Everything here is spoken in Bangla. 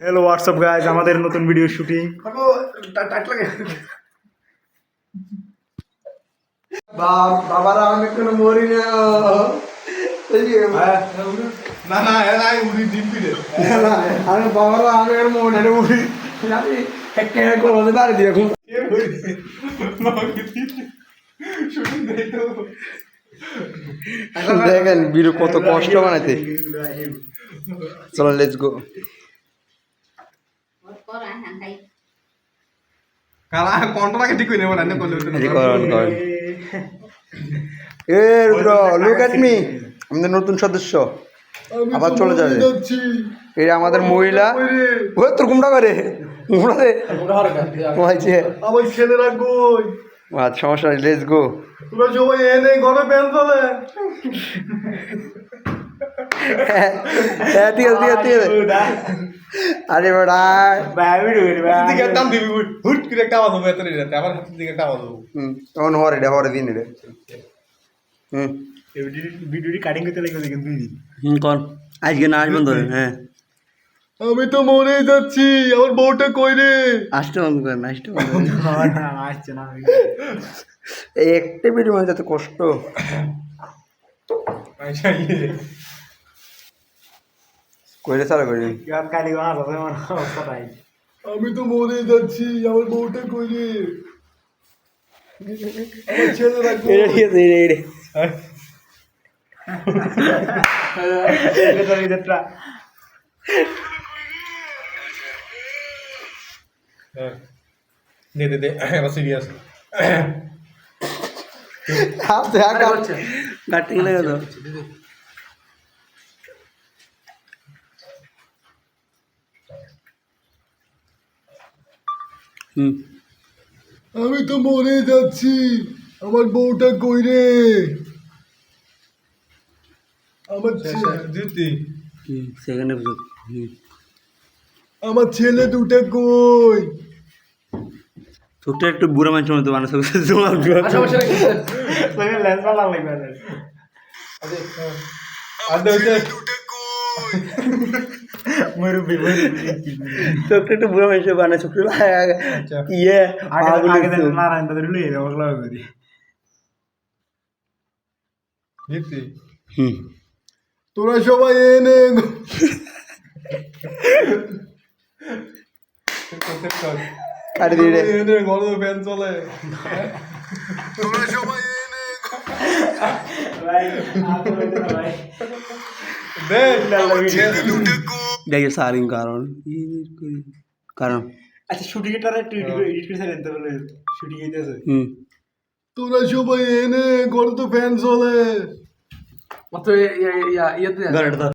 হ্যালো হোয়াটসঅ্যাপ গাইজ, আমাদের নতুন ভিডিও শুটিং। বাবারা আমি কোনো মরি না। না না এলাই উড়ি দিবি রে আমি বাবারা আমি আর মনে নেই উড়ি আমি একটা করে বাড়ি দিয়ে এখন কে বলি শুটিং দেখো দেখেন বিরু কত কষ্ট বানাইতে। চলো লেটস গো। কালা কন্ট্রাক্ট ঠিক কইনে বলা না করলে এ রুদ্র লুক এট মি, আমাদের নতুন সদস্য আবার চলে যাবে। এই আমাদের মহিলা ওই তোর ঘুমটা করে ঘুমটাতে আমার ছেলে রাখবো আচ্ছা সমস্যা নেই, লেটস গো। তোরা সবাই এনে ঘরে প্যান চলে হ্যাঁ ঠিক আছে ঠিক আছে ঠিক আছে। আরে বেটা দিকে টান দিবি হুট করে একটা আওয়াজ হবে এত রাতে আমার হাতের দিকে একটা আওয়াজ হবে তখন হরে দিন রে। ভিডিওটি কাটিং করতে লাগবে দেখেন 2 দিন। কন আজকে না আসবেন ধরেন। হ্যাঁ আমি তো মরে যাচ্ছি, আমার বউটা কই রে? আসতে বন্ধ করেন, আসতে বন্ধ করেন। আসছে না এই একটা ভিডিও মানে যাতে কষ্ট আচ্ছা কইলে সারা করি। কালি অবস্থাটাই আমি তো মরে যাচ্ছি, আমার বউটা কই রে? আমার ছেলে রাখবো দে দে দে এবার সিরিয়াস কাটিং লেগে তো আমি তো মরে যাচ্ছি, আমার বউটা কই রে? আমার দিদি সেখানে আমার ছেলে দুটা কই? ছোট্ট একটু বুড়া মানুষের মতো বানাচ্ছে লেন্স ভালো লাগবে মরুবি ছোট্ট একটু বুড়া মানুষের বানায় ছোট্ট ইয়ে আগে নারায়ণ তাদের লুয়ে দেবো করি তোরা সবাই এনে কাটি দিয়ে এনে ঘরে ফ্যান চলে তোরা সবাই এনে দেখে সারিং কারণ কারণ আচ্ছা শুটিং এটা একটু এডিট করে দিতে বলে শুটিং হইতেছে তোরা সবাই এনে ঘরে তো ফ্যান চলে ঘরে